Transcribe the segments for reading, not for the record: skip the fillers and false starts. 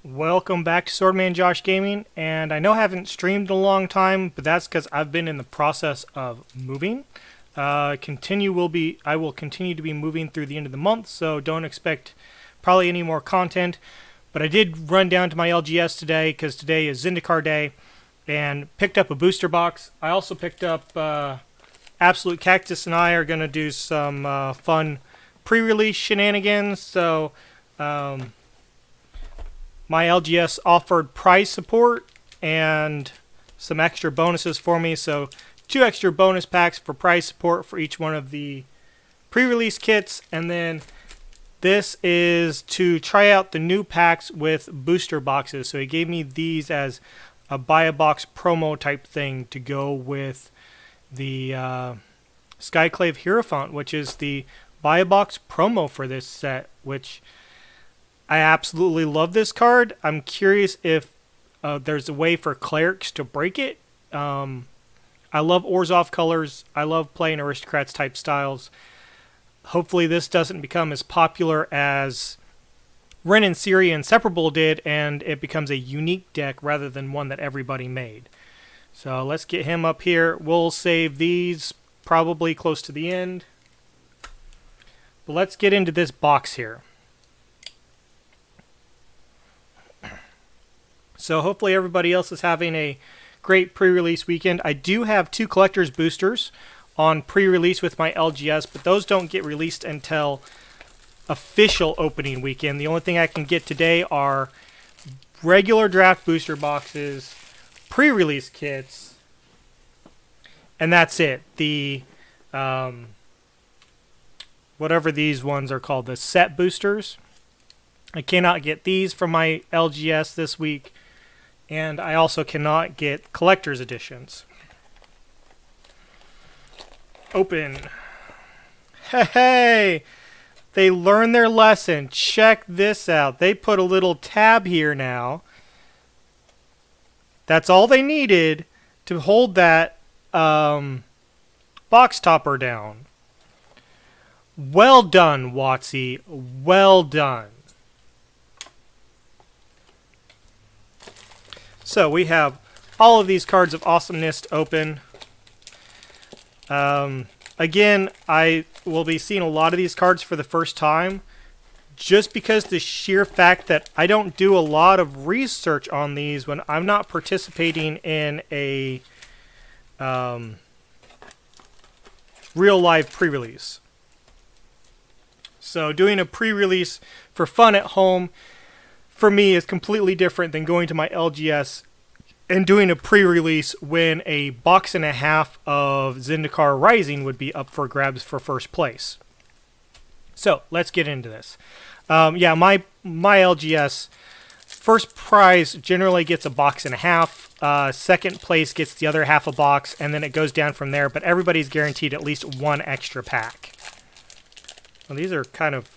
Welcome back to Swordman Josh Gaming, and I know I haven't streamed in a long time, but that's because I've been in the process of moving. I will continue to be moving through the end of the month, so don't expect probably any more content. But I did run down to my LGS today because today is Zendikar Day, and picked up a booster box. I also picked up Absolute Cactus, and I are going to do some fun pre-release shenanigans. So my LGS offered prize support and some extra bonuses for me. So 2 extra bonus packs for prize support for each one of the pre-release kits. And then this is to try out the new packs with booster boxes. So he gave me these as a buy a box promo type thing to go with the Skyclave Hierophant, which is the buy a box promo for this set, which I absolutely love this card. I'm curious if there's a way for clerics to break it. I love Orzhov colors. I love playing aristocrats type styles. Hopefully this doesn't become as popular as Ren and Ciri Inseparable did, and it becomes a unique deck rather than one that everybody made. So let's get him up here. We'll save these probably close to the end. But let's get into this box here. So hopefully everybody else is having a great pre-release weekend. I do have 2 collector's boosters on pre-release with my LGS, but those don't get released until official opening weekend. The only thing I can get today are regular draft booster boxes, pre-release kits, and that's it. The whatever these ones are called, the set boosters. I cannot get these from my LGS this week. And I also cannot get collector's editions. Open. Hey! They learned their lesson. Check this out. They put a little tab here now. That's all they needed to hold that box topper down. Well done, WotC. Well done. So we have all of these cards of awesomeness to open. Again, I will be seeing a lot of these cards for the first time, just because the sheer fact that I don't do a lot of research on these when I'm not participating in a real live pre-release. So doing a pre-release for fun at home for me is completely different than going to my LGS and doing a pre-release when a box and a half of Zendikar Rising would be up for grabs for first place. So let's get into this. Yeah, my LGS first prize generally gets a box and a half. Second place gets the other half a box, and then it goes down from there. But everybody's guaranteed at least 1 extra pack. Well, these are kind of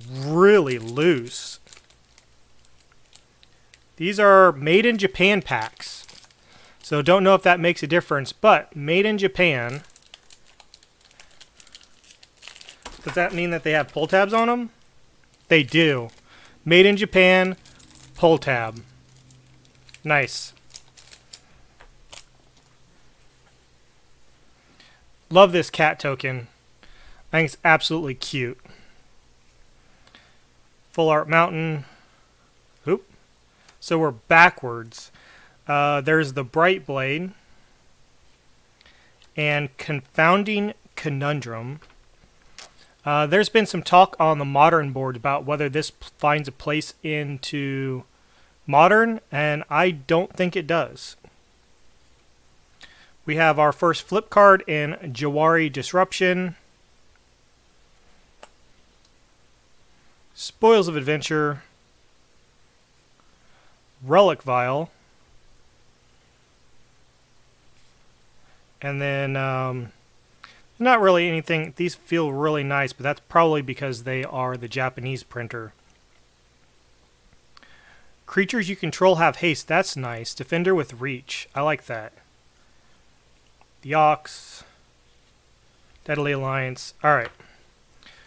really loose. These are made in Japan packs. So don't know if that makes a difference, but made in Japan. Does that mean that they have pull tabs on them? They do. Made in Japan, pull tab. Nice. Love this cat token. I think it's absolutely cute. Full Art Mountain. Oop. So we're backwards. There's the Bright Blade and Confounding Conundrum. There's been some talk on the Modern board about whether this finds a place into Modern, and I don't think it does. We have our first flip card in Jawari Disruption. Spoils of Adventure. Relic Vial, and then not really anything. These feel really nice, but that's probably because they are the Japanese printer. Creatures you control have haste. That's nice. Defender with reach. I like that. The Ox, Deadly Alliance. All right.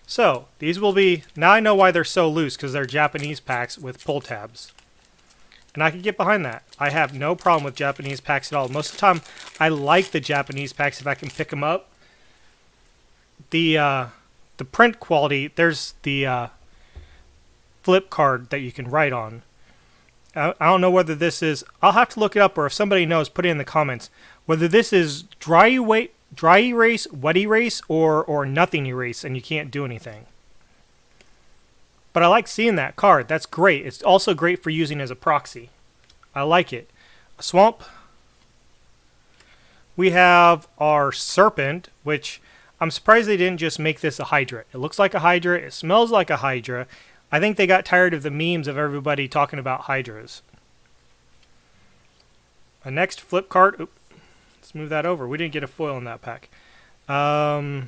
So these will be. Now I know why they're so loose, because they're Japanese packs with pull tabs. And I can get behind that. I have no problem with Japanese packs at all. Most of the time, I like the Japanese packs if I can pick them up. The print quality, there's the flip card that you can write on. I don't know whether this is, I'll have to look it up, or if somebody knows, put it in the comments, whether this is dry erase, wet erase, or nothing erase, and you can't do anything. But I like seeing that card. That's great. It's also great for using as a proxy. I like it. A swamp. We have our serpent, which I'm surprised they didn't just make this a hydra. It looks like a hydra. It smells like a hydra. I think they got tired of the memes of everybody talking about hydras. A next flip card. Oop, let's move that over. We didn't get a foil in that pack. So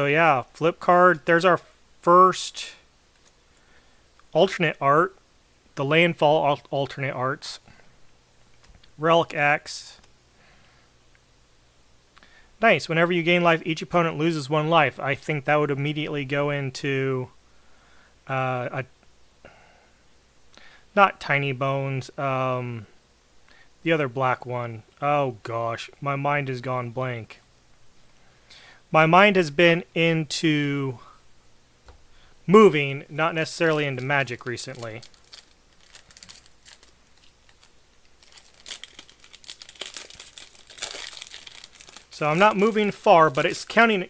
yeah, flip card. There's our first alternate art. The landfall alternate arts. Relic Axe. Nice. Whenever you gain life, each opponent loses 1 life. I think that would immediately go into not Tiny Bones. The other black one. Oh gosh, my mind has gone blank. My mind has been into moving, not necessarily into Magic recently. So I'm not moving far, but it's counting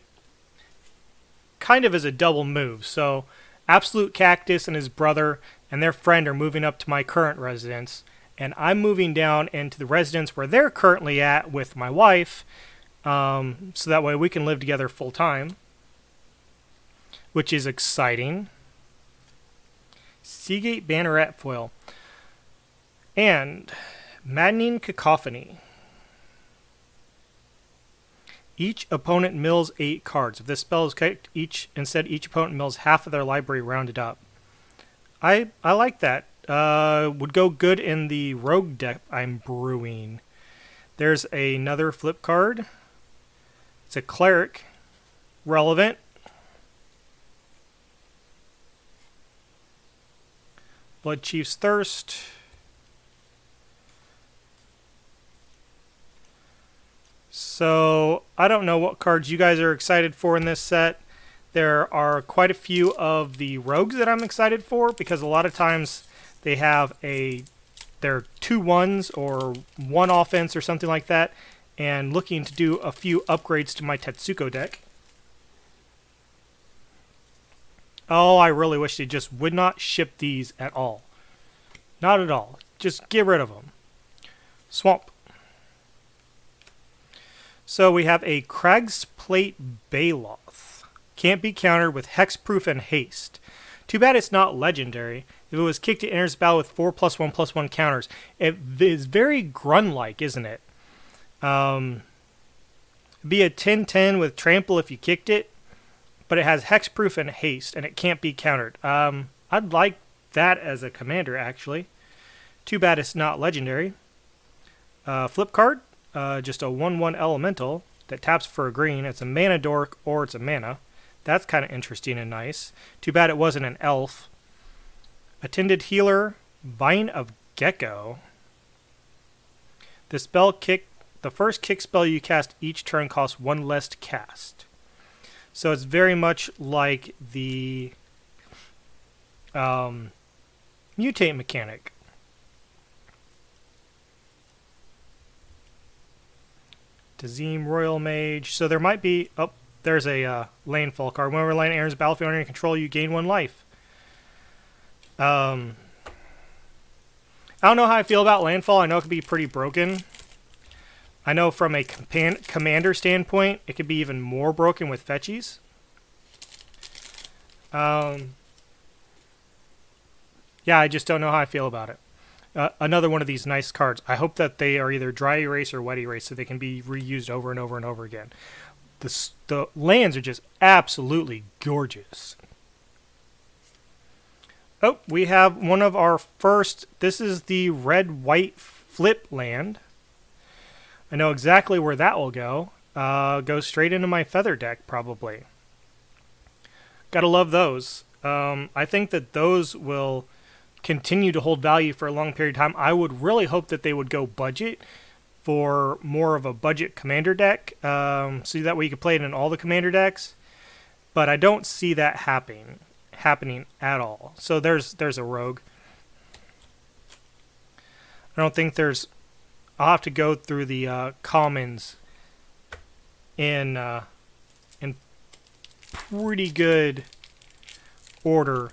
kind of as a double move. So Absolute Cactus and his brother and their friend are moving up to my current residence, and I'm moving down into the residence where they're currently at with my wife, so that way we can live together full time, which is exciting. Seagate Banneret foil. And Maddening Cacophony. Each opponent mills 8 cards. If this spell is kicked, each opponent mills half of their library rounded up. I like that. Would go good in the rogue deck I'm brewing. There's another flip card. It's a cleric. Relevant. Blood Chief's Thirst. So, I don't know what cards you guys are excited for in this set. There are quite a few of the rogues that I'm excited for, because a lot of times they have they're 2/1s or 1 offense or something like that, and looking to do a few upgrades to my Tetsuko deck. Oh, I really wish they just would not ship these at all. Not at all. Just get rid of them. Swamp. So we have a Crag's Plate Baloth. Can't be countered with Hexproof and Haste. Too bad it's not legendary. If it was kicked, it enters battle with 4+1/+1 counters. It is very Grun-like, isn't it? Be a 10/10 with Trample if you kicked it, but it has Hexproof and Haste, and it can't be countered. I'd like that as a commander, actually. Too bad it's not legendary. Flip card. Just a 1/1 elemental that taps for a green. It's a mana dork or it's a mana. That's kind of interesting and nice. Too bad it wasn't an elf. Attended Healer, Vine of Gecko. The first kick spell you cast each turn costs 1 less to cast. So it's very much like the mutate mechanic. Tazim Royal Mage. So there might be... Oh, there's a landfall card. Whenever land enters the battlefield under your control, you gain 1 life. I don't know how I feel about landfall. I know it can be pretty broken. I know from a commander standpoint, it could be even more broken with fetchies. Yeah, I just don't know how I feel about it. Another one of these nice cards. I hope that they are either dry erase or wet erase so they can be reused over and over and over again. The lands are just absolutely gorgeous. Oh, we have one of our first. This is the red-white flip land. I know exactly where that will go. Go straight into my feather deck, probably. Gotta love those. I think that those will continue to hold value for a long period of time. I would really hope that they would go budget for more of a budget commander deck, so that way you can play it in all the commander decks. But I don't see that happening at all. So there's a rogue. I don't think there's. I'll have to go through the commons in pretty good order.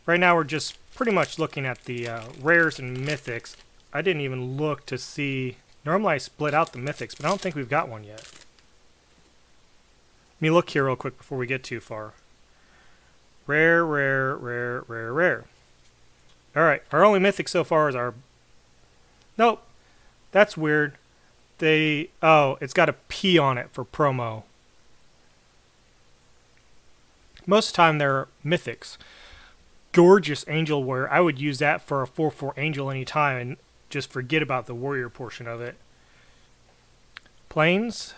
Right now we're just pretty much looking at the rares and mythics. I didn't even look to see. Normally I split out the mythics, but I don't think we've got one yet. Let me look here real quick before we get too far. Rare, rare, rare, rare, rare. Alright, our only mythic so far is our... Nope. That's weird. It's got a P on it for promo. Most of the time they're mythics. Gorgeous angel warrior. I would use that for a 4/4 angel anytime and just forget about the warrior portion of it. Plains.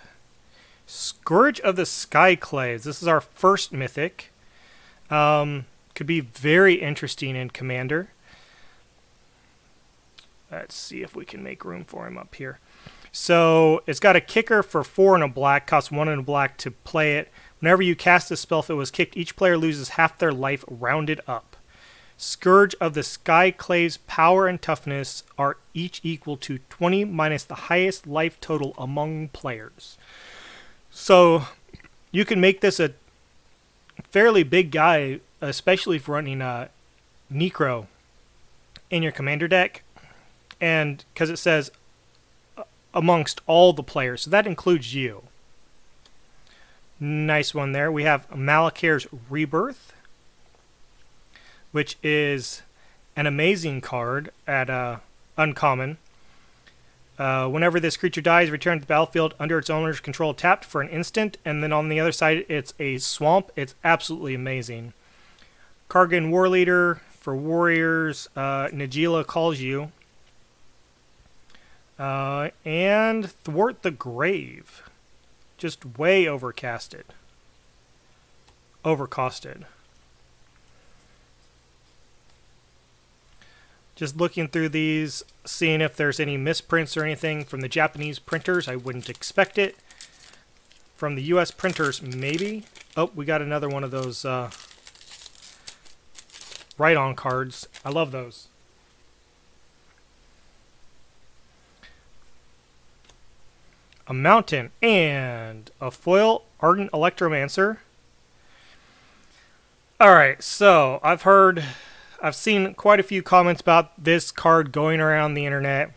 Scourge of the Skyclaves. This is our first mythic. Could be very interesting in Commander. Let's see if we can make room for him up here. So it's got a kicker for 4 and a black. Costs 1 and a black to play it. Whenever you cast this spell, if it was kicked, each player loses half their life rounded up. Scourge of the Skyclaves' power and toughness are each equal to 20 minus the highest life total among players. So you can make this a fairly big guy, especially if running Necro in your commander deck. And because it says amongst all the players, so that includes you. Nice one there. We have Malakir's Rebirth, which is an amazing card at uncommon. Whenever this creature dies, return to the battlefield under its owner's control tapped for an instant, and then on the other side it's a swamp. It's absolutely amazing. Kargan Warleader for warriors. Nagila Calls You. And Thwart the Grave. Just way overcosted. Just looking through these, seeing if there's any misprints or anything from the Japanese printers. I wouldn't expect it. From the US printers, maybe. Oh, we got another one of those write-on cards. I love those. A mountain and a foil Ardent Electromancer. Alright, so I've seen quite a few comments about this card going around the internet.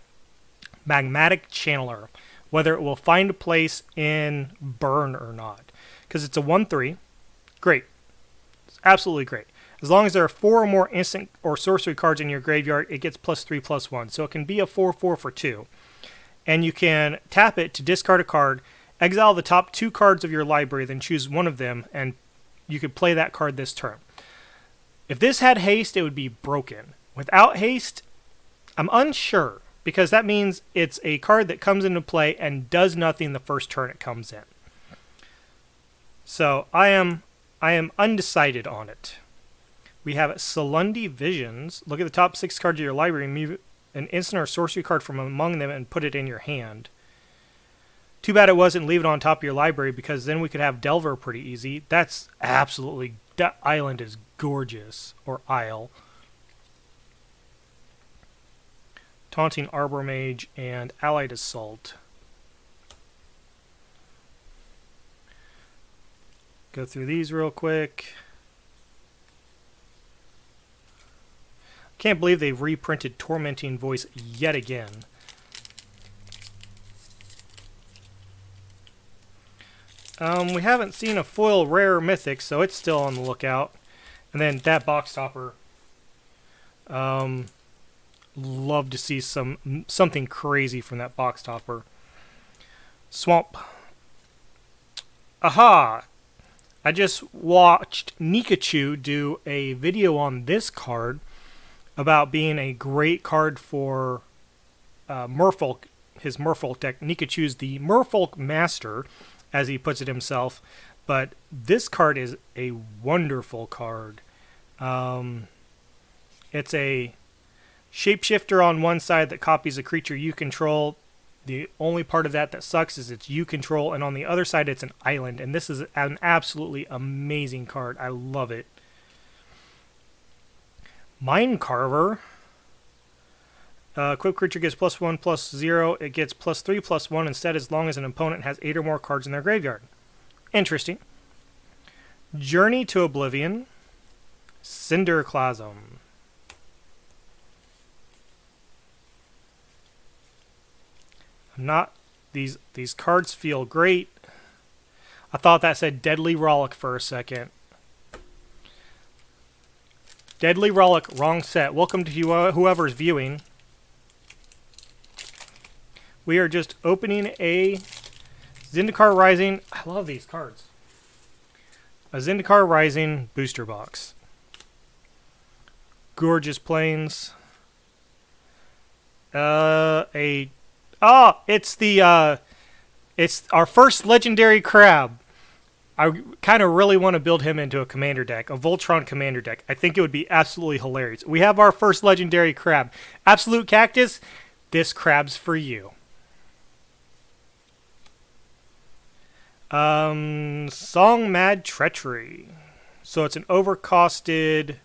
Magmatic Channeler. Whether it will find a place in Burn or not. Because it's a 1/3. Great. It's absolutely great. As long as there are 4 or more instant or sorcery cards in your graveyard, it gets +3/+1. So it can be a 4/4 for 2. And you can tap it to discard a card, exile the top 2 cards of your library, then choose one of them, and you could play that card this turn. If this had haste, it would be broken. Without haste, I'm unsure, because that means it's a card that comes into play and does nothing the first turn it comes in. So I am undecided on it. We have Salundi Visions. Look at the top 6 cards of your library and move an instant or sorcery card from among them and put it in your hand. Too bad it wasn't leave it on top of your library, because then we could have Delver pretty easy. That's absolutely... That island is gorgeous. Or isle. Taunting Arbor Mage and Allied Assault. Go through these real quick. Can't believe they've reprinted Tormenting Voice yet again. We haven't seen a foil rare mythic, so it's still on the lookout. And then that box topper. Love to see something crazy from that box topper. Swamp. Aha! I just watched Nikachu do a video on this card about being a great card for Merfolk, his Merfolk deck. Nikachu's the Merfolk Master, as he puts it himself. But this card is a wonderful card. It's a Shapeshifter on one side that copies a creature you control. The only part of that that sucks is it's you control, and on the other side it's an island. And this is an absolutely amazing card. I love it. Mind Carver. Equipped creature gets +1/+0. It gets +3/+1 instead as long as an opponent has 8 or more cards in their graveyard. Interesting. Journey to Oblivion. Cinderclasm. These cards feel great. I thought that said Deadly Rollick for a second. Deadly Rollick, wrong set. Welcome to whoever's viewing. We are just opening a Zendikar Rising. I love these cards. A Zendikar Rising booster box. Gorgeous planes. It's our first legendary crab. I kind of really want to build him into a commander deck, a Voltron commander deck. I think it would be absolutely hilarious. We have our first legendary crab. Absolute Cactus, this crab's for you. Song Mad Treachery. So it's an overcosted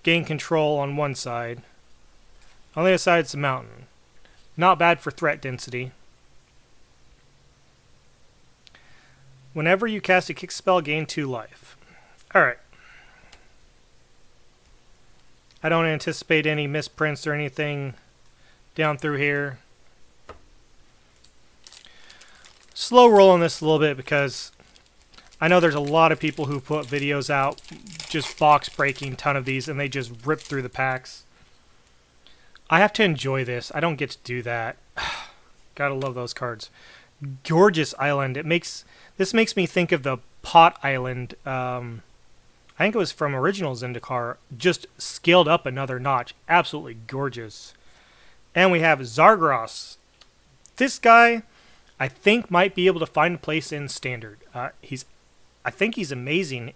gain control on one side. On the other side, it's a mountain. Not bad for threat density. Whenever you cast a kick spell, gain 2 life. Alright. I don't anticipate any misprints or anything down through here. Slow rolling this a little bit because I know there's a lot of people who put videos out just box breaking ton of these and they just rip through the packs. I have to enjoy this. I don't get to do that. Gotta love those cards. Gorgeous Island. This makes me think of the Pot Island. I think it was from original Zendikar. Just scaled up another notch. Absolutely gorgeous. And we have Zargros. This guy, I think, might be able to find a place in Standard. I think he's amazing.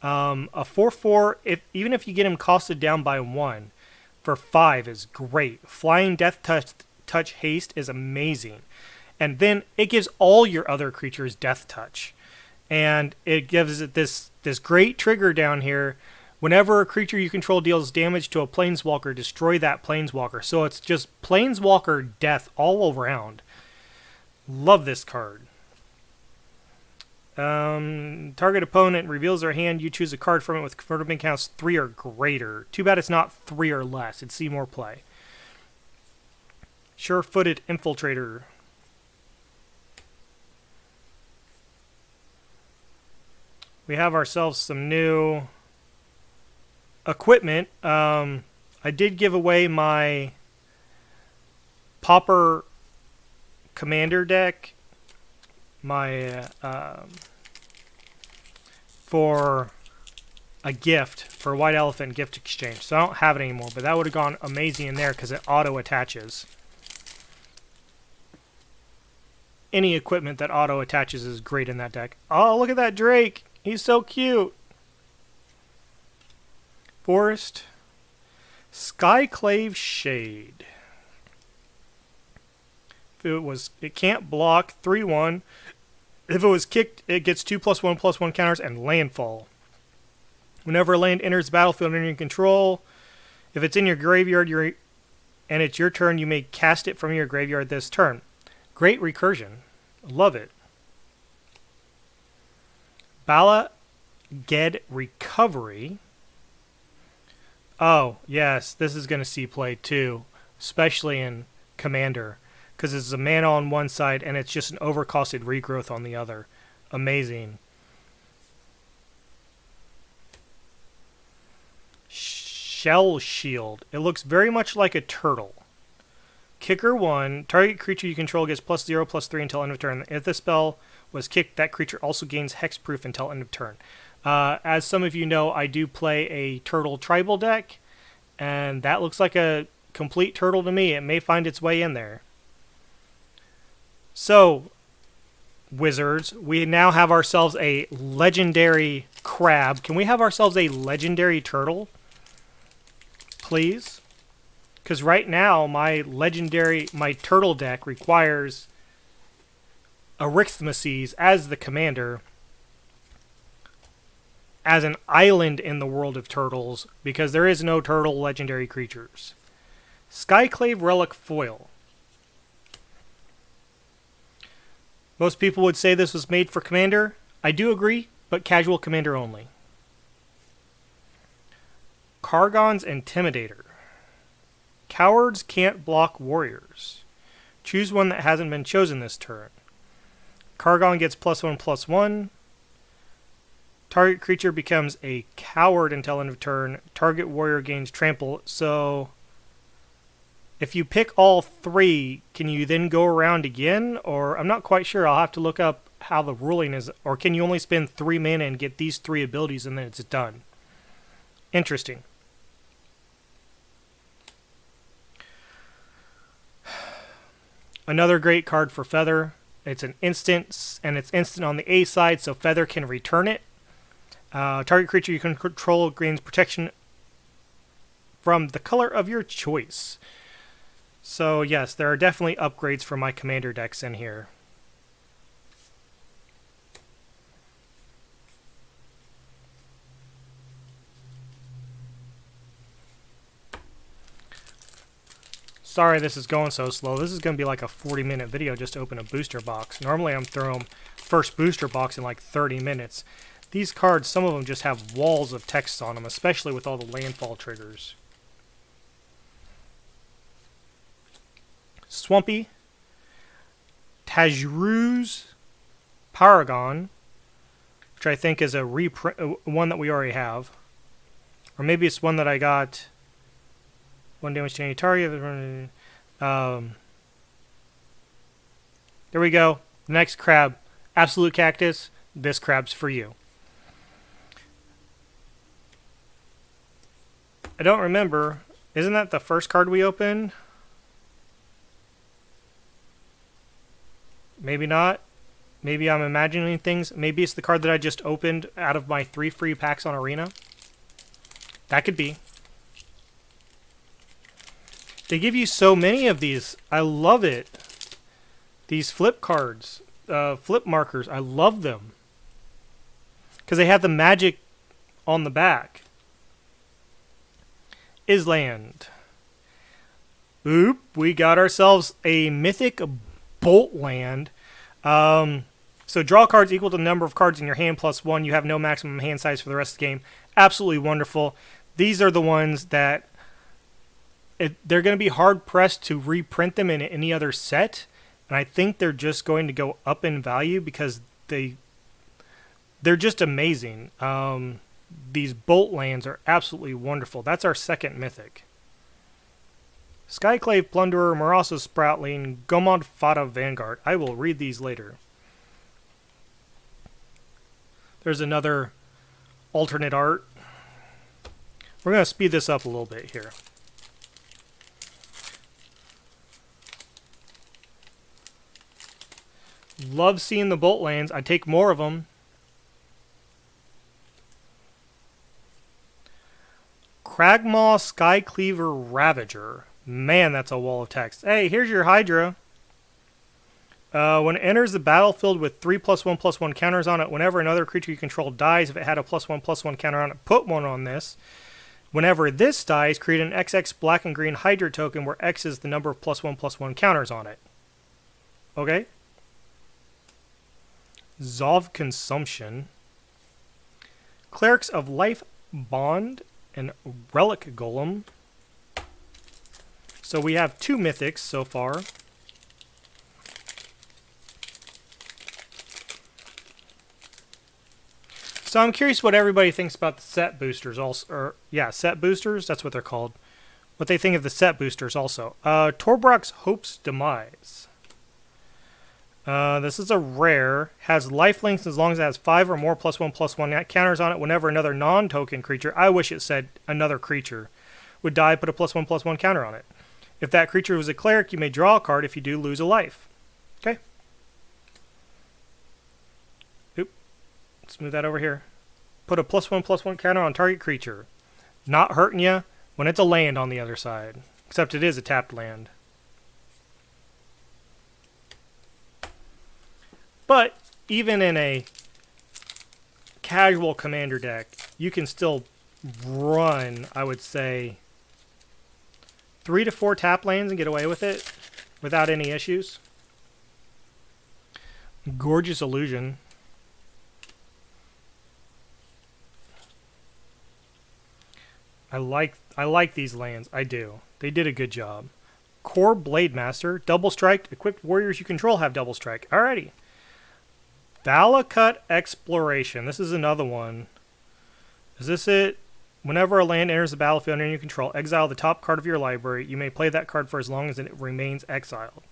A 4/4, even if you get him costed down by 1, for 5 is great. Flying Death Touch Haste is amazing. And then it gives all your other creatures Death Touch. And it gives it this great trigger down here. Whenever a creature you control deals damage to a Planeswalker, destroy that Planeswalker. So it's just Planeswalker death all around. Love this card. Target opponent reveals their hand. You choose a card from it with convertible counts 3 or greater. Too bad it's not 3 or less. It'd see more play. Sure-footed Infiltrator. We have ourselves some new equipment. I did give away my Pauper Commander deck. For a gift, for a White Elephant gift exchange. So I don't have it anymore, but that would have gone amazing in there because it auto-attaches. Any equipment that auto-attaches is great in that deck. Oh, look at that Drake. He's so cute. Forest. Skyclave Shade. It can't block. 3/1. If it was kicked, it gets 2/+1/+1 counters and landfall. Whenever a land enters the battlefield under your control, if it's in your graveyard and it's your turn, you may cast it from your graveyard this turn. Great recursion. Love it. Bala Ged Recovery. Oh, yes, this is going to see play too, especially in Commander. Because it's a mana on one side and it's just an overcosted regrowth on the other. Amazing. Shell Shield. It looks very much like a turtle. Kicker 1. Target creature you control gets +0/+3 until end of turn. If the spell was kicked, that creature also gains hexproof until end of turn. As some of you know, I do play a turtle tribal deck. And that looks like a complete turtle to me. It may find its way in there. So, Wizards, we now have ourselves a legendary crab. Can we have ourselves a legendary turtle? Please? Because right now, my turtle deck requires Arithmeses as the commander, as an island in the world of turtles, because there is no turtle legendary creatures. Skyclave Relic Foil. Most people would say this was made for commander. I do agree, but casual commander only. Kargon's Intimidator. Cowards can't block warriors. Choose one that hasn't been chosen this turn. Kargon gets +1/+1. Target creature becomes a coward until end of turn. Target warrior gains trample. So if you pick all 3, can you then go around again? Or I'm not quite sure. I'll have to look up how the ruling is. Or can you only spend 3 mana and get these 3 abilities and then it's done? Interesting. Another great card for Feather. It's an instant, and it's instant on the A side, so Feather can return it. Target creature you can control gains protection from the color of your choice. So yes, there are definitely upgrades for my commander decks in here. Sorry this is going so slow. This is going to be like a 40-minute video just to open a booster box. Normally I'm throwing first booster box in like 30 minutes. These cards, some of them just have walls of text on them, especially with all the landfall triggers. Swampy. Tajru's Paragon, which I think is a reprint, one that we already have. Or maybe it's one that I got... 1 damage to any target. There we go. The next crab. Absolute Cactus. This crab's for you. I don't remember. Isn't that the first card we opened? Maybe not. Maybe I'm imagining things. Maybe it's the card that I just opened out of my 3 free packs on Arena. That could be. They give you so many of these. I love it. These flip cards, flip markers, I love them. Because they have the magic on the back. Island. Oop, we got ourselves a mythic Bolt Land. So draw cards equal to the number of cards in your hand plus 1. You have no maximum hand size for the rest of the game. Absolutely wonderful. These are the ones that they're going to be hard-pressed to reprint them in any other set, and I think they're just going to go up in value because they're just amazing. These Bolt Lands are absolutely wonderful. That's our second mythic. Skyclave Plunderer, Marasa's Sproutling, Gomod Fata Vanguard. I will read these later. There's another alternate art. We're going to speed this up a little bit here. Love seeing the Bolt Lands. I take more of them. Cragmaw Skycleaver Ravager. Man, that's a wall of text. Hey, here's your Hydra. When it enters the battlefield with 3 +1/+1 counters on it, whenever another creature you control dies, if it had a +1/+1 counter on it, put 1 on this. Whenever this dies, create an XX black and green Hydra token where X is the number of +1/+1 counters on it. Okay? Zov Consumption, Clerics of Life Bond, and Relic Golem. So we have 2 mythics so far. So I'm curious what everybody thinks about the set boosters also, or yeah, set boosters, that's what they're called. What they think of the set boosters also. Torbrock's Hope's Demise. This is a rare. Has lifelinks as long as it has 5 or more +1/+1 counters on it whenever another non-token creature, I wish it said another creature, would die, put a +1/+1 counter on it. If that creature was a cleric, you may draw a card. If you do, lose a life. Okay. Oop. Let's move that over here. Put a +1/+1 counter on target creature. Not hurting you when it's a land on the other side. Except it is a tapped land. But even in a casual commander deck, you can still run, I would say, 3 to 4 tap lands and get away with it without any issues. Gorgeous Illusion. I like these lands. I do. They did a good job. Core Blade Master, double strike. Equipped warriors you control have double strike. Alrighty. Valakut Exploration. This is another one. Is this it? Whenever a land enters the battlefield under your control, exile the top card of your library. You may play that card for as long as it remains exiled.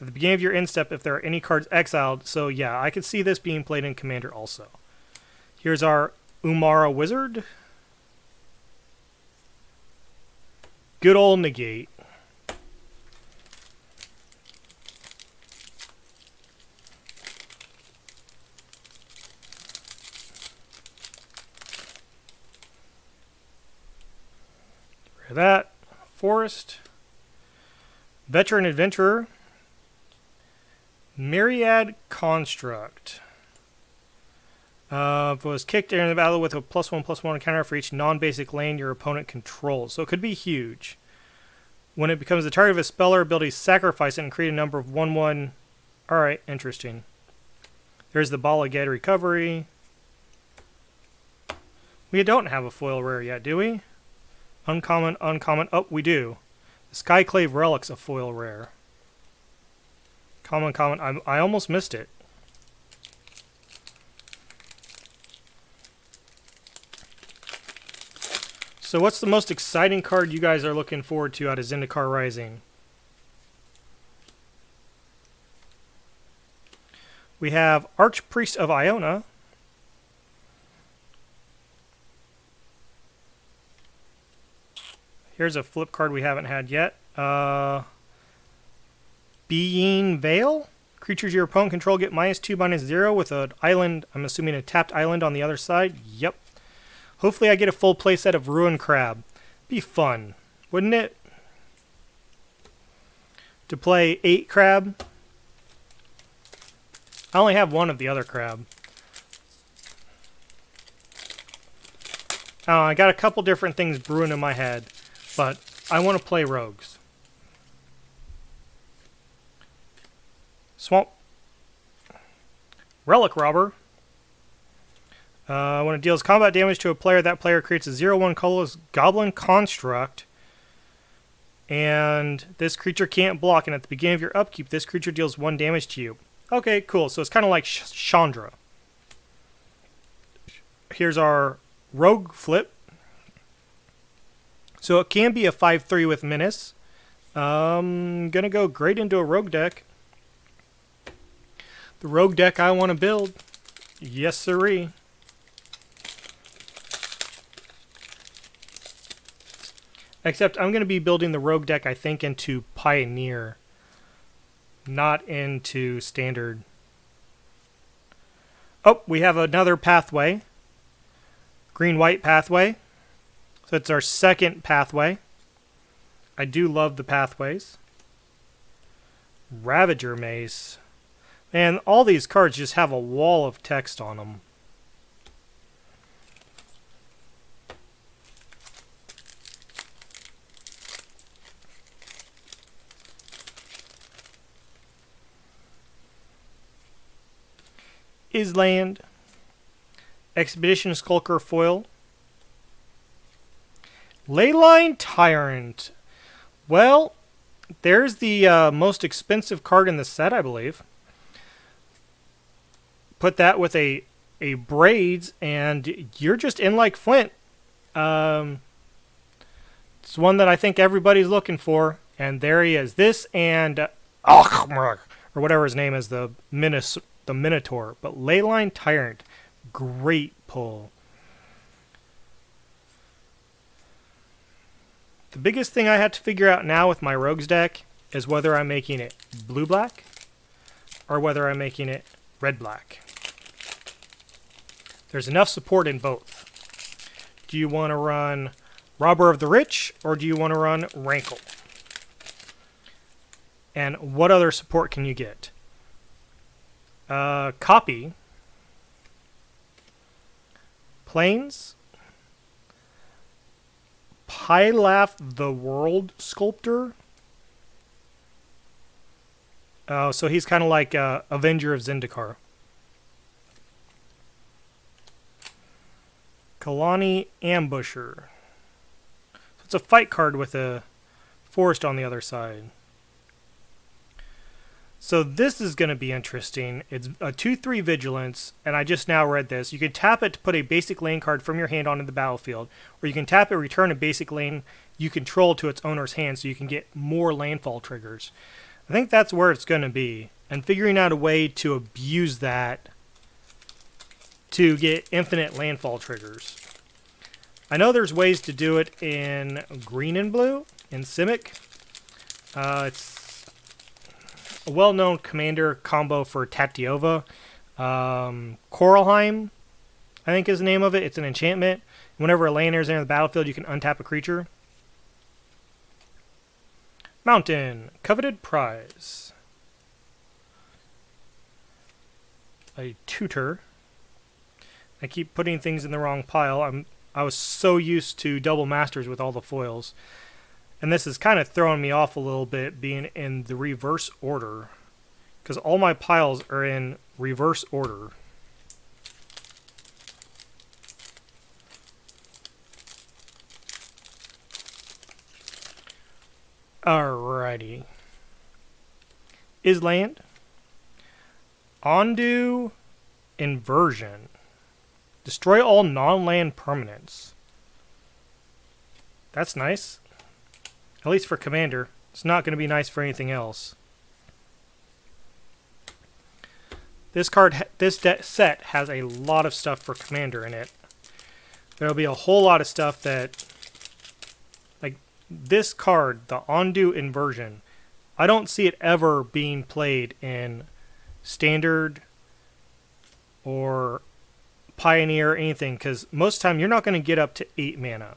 At the beginning of your end step, if there are any cards exiled, so yeah, I could see this being played in Commander also. Here's our Umara Wizard. Good old negate. That Forest, Veteran Adventurer, Myriad Construct. If it was kicked in the battle with a +1/+1 counter for each non-basic lane your opponent controls, so it could be huge. When it becomes the target of a spell or ability, sacrifice it and create a number of 1/1. All right, interesting. There's the Bala Ged Recovery. We don't have a foil rare yet, do we? Uncommon, uncommon. Oh, we do. The Skyclave Relic's a foil rare. Common, common. I almost missed it. So what's the most exciting card you guys are looking forward to out of Zendikar Rising? We have Archpriest of Iona. Here's a flip card we haven't had yet. Being Veil. Creatures your opponent control get -2/-0 with an island, I'm assuming a tapped island on the other side. Yep. Hopefully I get a full playset of Ruin Crab. Be fun, wouldn't it? To play 8 crab. I only have one of the other crab. I got a couple different things brewing in my head, but I want to play rogues. Swamp. Relic Robber. When it deals combat damage to a player, that player creates a 0/1 colorless goblin construct. And this creature can't block, and at the beginning of your upkeep, this creature deals 1 damage to you. Okay, cool. So it's kind of like Chandra. Here's our Rogue Flip. So it can be a 5/3 with Menace. Gonna go great into a Rogue deck. The Rogue deck I want to build. Yes, sirree. Except I'm going to be building the Rogue deck, I think, into Pioneer. Not into Standard. Oh, we have another pathway. Green-white pathway. So it's our second pathway. I do love the pathways. Ravager Mace. Man, all these cards just have a wall of text on them. Island. Expedition Skulker Foil. Leyline Tyrant. Well, there's the most expensive card in the set, I believe. Put that with a Braids, and you're just in like Flint. It's one that I think everybody's looking for, and there he is. This and or whatever his name is, the Minotaur. But Leyline Tyrant, great pull. The biggest thing I have to figure out now with my Rogues deck is whether I'm making it blue-black or whether I'm making it red-black. There's enough support in both. Do you want to run Robber of the Rich or do you want to run Rankle? And what other support can you get? Copy. Planes. Pilaf the World Sculptor. Oh, so he's kind of like Avenger of Zendikar. Kalani Ambusher. So it's a fight card with a forest on the other side. So this is going to be interesting. It's a 2/3 vigilance, and I just now read this. You can tap it to put a basic land card from your hand onto the battlefield, or you can tap it, return a basic land you control to its owner's hand so you can get more landfall triggers. I think that's where it's going to be, and figuring out a way to abuse that to get infinite landfall triggers. I know there's ways to do it in green and blue, in Simic. It's a well-known commander combo for Tatiova. Koralheim, I think is the name of it. It's an enchantment. Whenever a land enters the battlefield, you can untap a creature. Mountain, coveted prize. A tutor. I keep putting things in the wrong pile. I was so used to double masters with all the foils. And this is kind of throwing me off a little bit being in the reverse order. Because all my piles are in reverse order. Alrighty. Is land. Ondu Inversion. Destroy all non-land permanents. That's nice. At least for Commander. It's not going to be nice for anything else. This set has a lot of stuff for Commander in it. There'll be a whole lot of stuff that... Like, this card, the Ondu Inversion, I don't see it ever being played in Standard or Pioneer or anything, because most of the time you're not going to get up to 8 mana.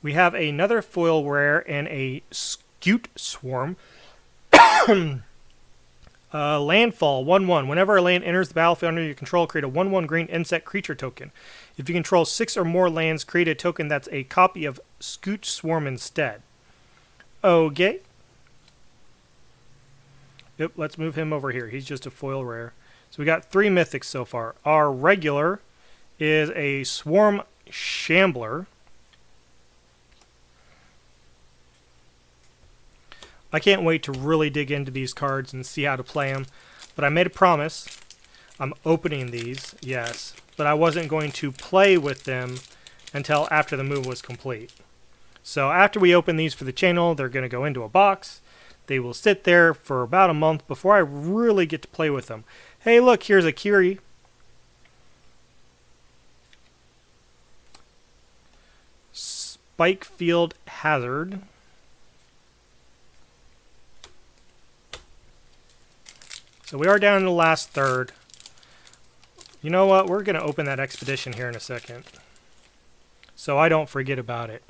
We have another foil rare and a Scute Swarm. Landfall, 1/1. Whenever a land enters the battlefield under your control, create a 1/1 green insect creature token. If you control 6 or more lands, create a token that's a copy of Scute Swarm instead. Okay. Yep, let's move him over here. He's just a foil rare. So we got 3 mythics so far. Our regular is a Swarm Shambler. I can't wait to really dig into these cards and see how to play them. But I made a promise. I'm opening these, yes. But I wasn't going to play with them until after the move was complete. So after we open these for the channel, they're going to go into a box. They will sit there for about a month before I really get to play with them. Hey, look, here's a Kiri. Spikefield Hazard. So we are down to the last third. You know what? We're going to open that expedition here in a second, so I don't forget about it.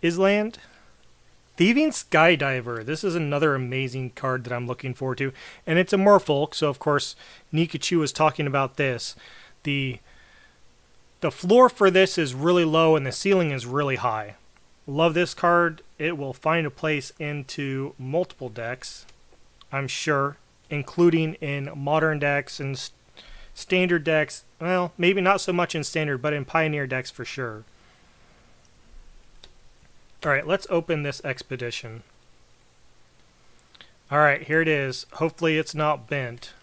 Island. Thieving Skydiver. This is another amazing card that I'm looking forward to. And it's a Merfolk, so of course Nikachu was talking about this. The floor for this is really low and the ceiling is really high. Love this card. It will find a place into multiple decks, I'm sure, including in modern decks and standard decks. Well, maybe not so much in standard, but in Pioneer decks for sure. Alright, let's open this expedition. Alright, here it is. Hopefully it's not bent.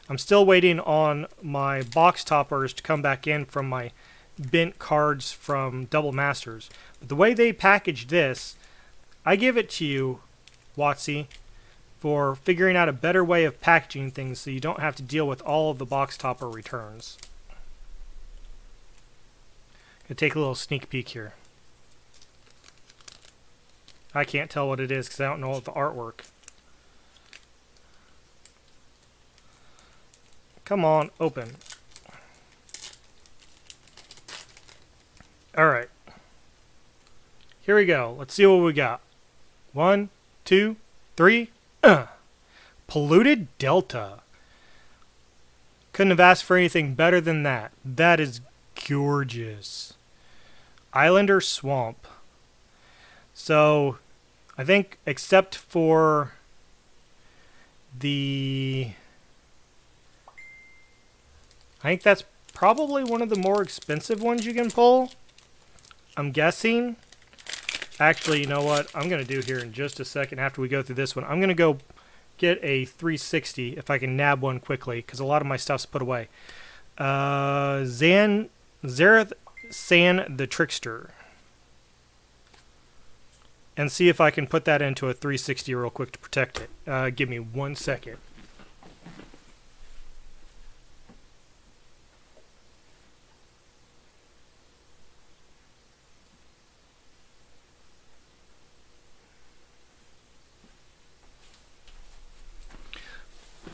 I'm still waiting on my box toppers to come back in from my bent cards from Double Masters. But the way they packaged this, I give it to you, WotC, for figuring out a better way of packaging things so you don't have to deal with all of the box topper returns. Gonna take a little sneak peek here. I can't tell what it is because I don't know the artwork. Come on, open. Alright. Here we go. Let's see what we got. 1, 2, 3. Polluted Delta. Couldn't have asked for anything better than that. That is gorgeous. Islander Swamp. So, I think except for I think that's probably one of the more expensive ones you can pull. I'm guessing. Actually, you know what I'm going to do here in just a second after we go through this one? I'm going to go get a 360 if I can nab one quickly, because a lot of my stuff's put away. Zareth San the Trickster. And see if I can put that into a 360 real quick to protect it. Give me 1 second.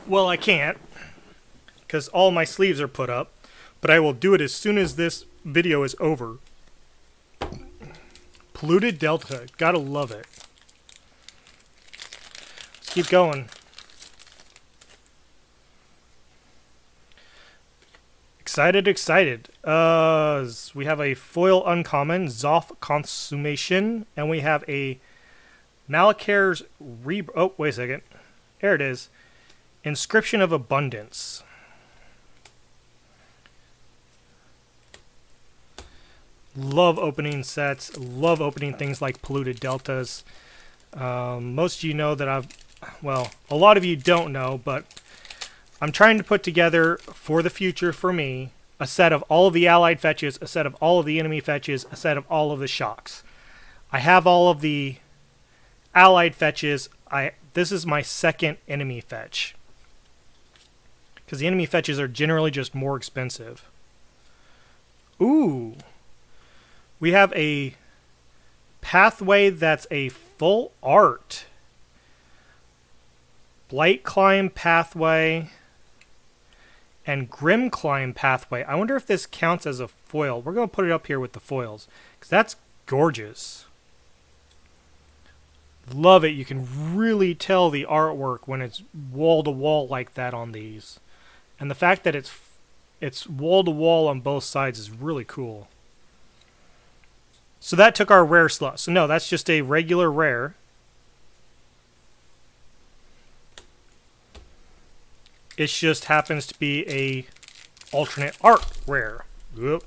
Well, I can't, because all my sleeves are put up, but I will do it as soon as this video is over. Polluted Delta. Gotta love it. Let's keep going. Excited. We have a foil uncommon, Zoff Consummation, and we have a Malacare's oh, wait a second. There it is. Inscription of Abundance. Love opening sets. Love opening things like Polluted Deltas. Most of you know that well, a lot of you don't know, but I'm trying to put together for the future for me a set of all of the allied fetches, a set of all of the enemy fetches, a set of all of the shocks. I have all of the allied fetches. This is my second enemy fetch, because the enemy fetches are generally just more expensive. Ooh. We have a pathway that's a full art. Blight Climb pathway and Grim Climb pathway. I wonder if this counts as a foil. We're going to put it up here with the foils, because that's gorgeous. Love it. You can really tell the artwork when it's wall to wall like that on these. And the fact that it's wall to wall on both sides is really cool. So that took our rare slot. So no, that's just a regular rare. It just happens to be a alternate art rare. Yep.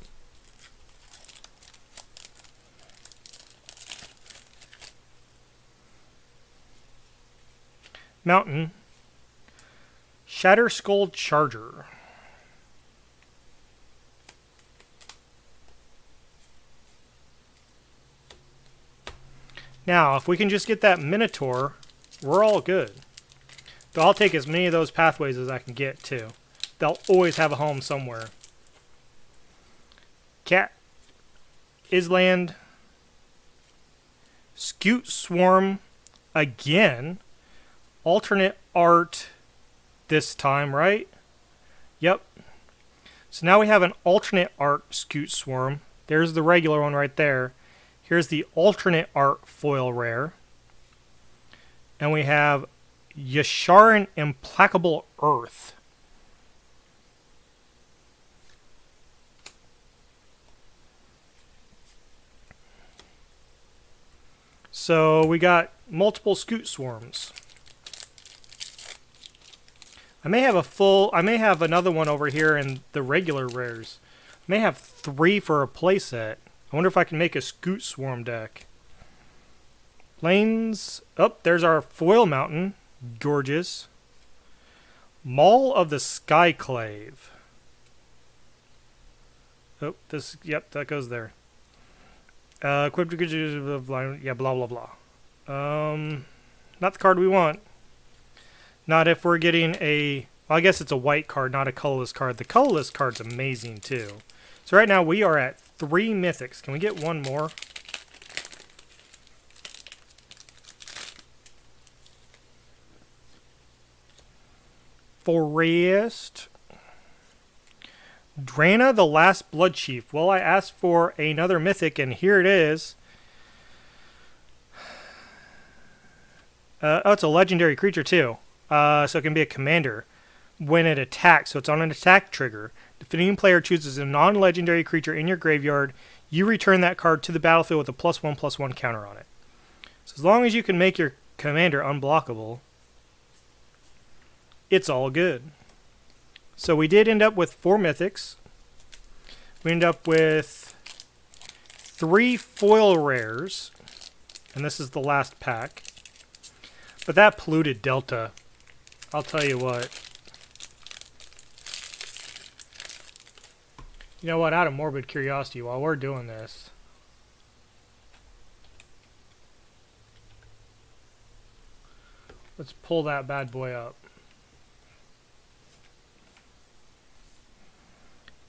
Mountain. Shatter Skull Charger. Now, if we can just get that Minotaur, we're all good. But I'll take as many of those pathways as I can get, too. They'll always have a home somewhere. Cat. Island. Scute Swarm. Again. Alternate art this time, right? Yep. So now we have an alternate art Scute Swarm. There's the regular one right there. Here's the alternate art foil rare. And we have Yasharan Implacable Earth. So we got multiple Scute Swarms. I may have another one over here in the regular rares. I may have 3 for a playset. I wonder if I can make a Scute Swarm deck. Lanes. Oh, there's our foil mountain. Gorgeous. Maul of the Skyclave. Oh, yep, that goes there. Equipped to yeah, blah, blah, blah. Not the card we want. Not if we're getting well, I guess it's a white card, not a colorless card. The colorless card's amazing, too. So right now we are at 3 mythics. Can we get one more? Forest. Drana the Last Blood Chief. Well, I asked for another mythic, and here it is. Oh, it's a legendary creature too. So it can be a commander when it attacks. So it's on an attack trigger. Defending player chooses a non-legendary creature in your graveyard. You return that card to the battlefield with a +1/+1 counter on it. So as long as you can make your commander unblockable, it's all good. So we did end up with 4 mythics. We ended up with 3 foil rares. And this is the last pack. But that polluted Delta. I'll tell you what. You know what? Out of morbid curiosity, while we're doing this, let's pull that bad boy up.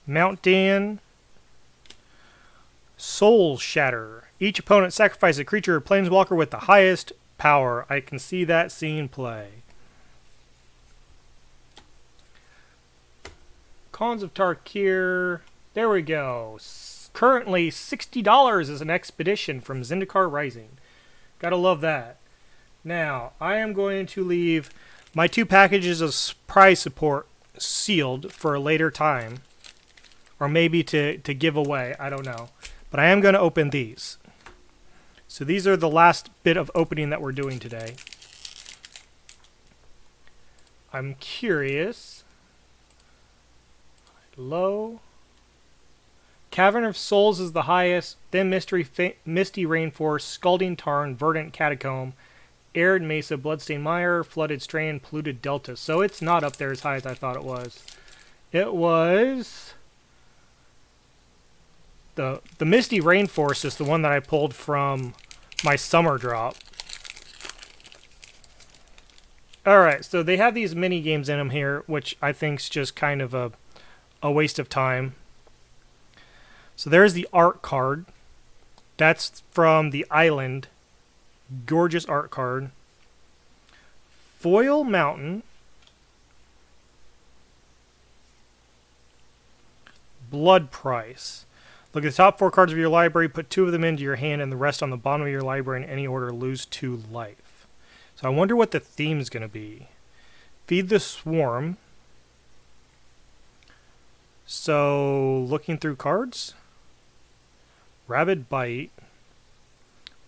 Mount Dan. Soul Shatter. Each opponent sacrifices a creature or planeswalker with the highest power. I can see that scene play. Cons of Tarkir. There we go. Currently $60 is an expedition from Zendikar Rising. Gotta love that. Now, I am going to leave my 2 packages of prize support sealed for a later time. Or maybe to give away. I don't know. But I am going to open these. So these are the last bit of opening that we're doing today. I'm curious. Low. Cavern of Souls is the highest. Then Misty Rainforest, Scalding Tarn, Verdant Catacomb, Arid Mesa, Bloodstained Mire, Flooded Strand, Polluted Delta. So it's not up there as high as I thought it was. It was... The Misty Rainforest is the one that I pulled from my summer drop. Alright, so they have these mini games in them here, which I think is just kind of a waste of time. So there's the art card. That's from the island. Gorgeous art card. Foil Mountain. Blood Price. Look at the top 4 cards of your library, put 2 of them into your hand and the rest on the bottom of your library in any order, lose 2 life. So I wonder what the theme is going to be. Feed the Swarm. So, looking through cards. Rabid Bite.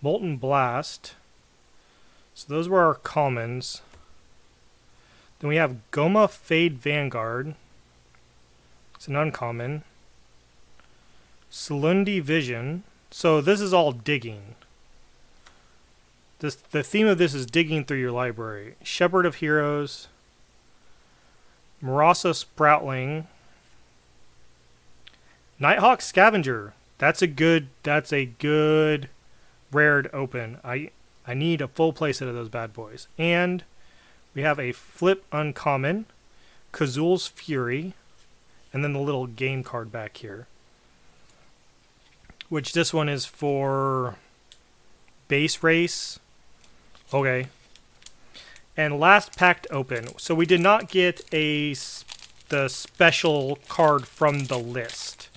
Molten Blast. So those were our commons. Then we have Goma Fade Vanguard. It's an uncommon. Salundi Vision. So this is all digging. The theme of this is digging through your library. Shepherd of Heroes. Marasa Sproutling. Nighthawk Scavenger. That's a good rare to open. I need a full playset of those bad boys. And we have a flip uncommon. Kazul's Fury. And then the little game card back here. Which this one is for base race. Okay. And last pack to open. So we did not get the special card from the list.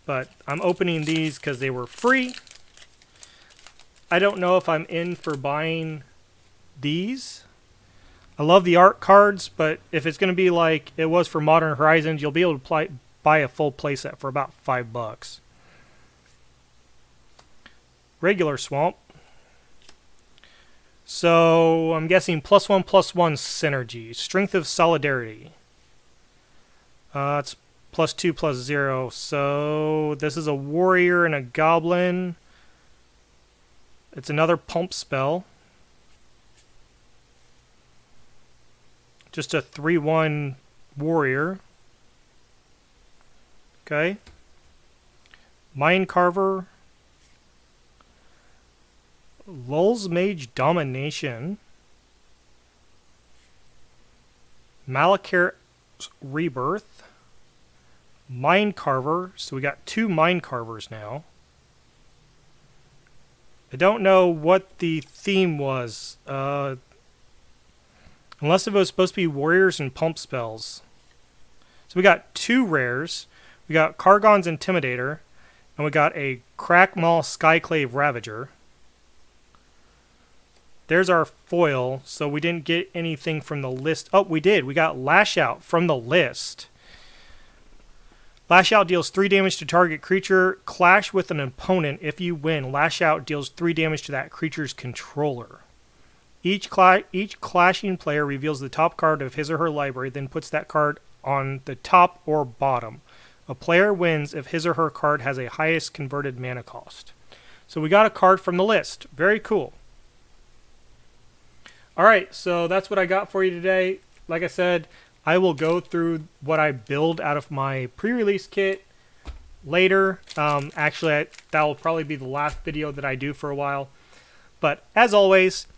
But I'm opening these because they were free. I don't know if I'm in for buying these. I love the art cards, but if it's going to be like it was for Modern Horizons, you'll be able to buy a full playset for about $5. Regular Swamp. So I'm guessing +1/+1 synergy. Strength of Solidarity. It's +2/+0. So this is a warrior and a goblin. It's another pump spell. Just a 3/1 warrior. Okay. Mind Carver. Lulz Mage Domination. Malakir's Rebirth. Mind Carver. So we got 2 Mind Carvers now. I don't know what the theme was. Unless it was supposed to be warriors and pump spells. So we got 2 rares. We got Kargon's Intimidator. And we got a Crackmaw Skyclave Ravager. there's our foil. So we didn't get anything from the list. Oh, we did. We got Lash Out from the list. Lash Out deals 3 damage to target creature. Clash with an opponent. If you win, Lash Out deals 3 damage to that creature's controller. Each clashing player reveals the top card of his or her library, then puts that card on the top or bottom. A player wins if his or her card has a highest converted mana cost. So we got a card from the list. Very cool. Alright, so that's what I got for you today. Like I said, I will go through what I build out of my pre-release kit later. Actually, that will probably be the last video that I do for a while. But as always,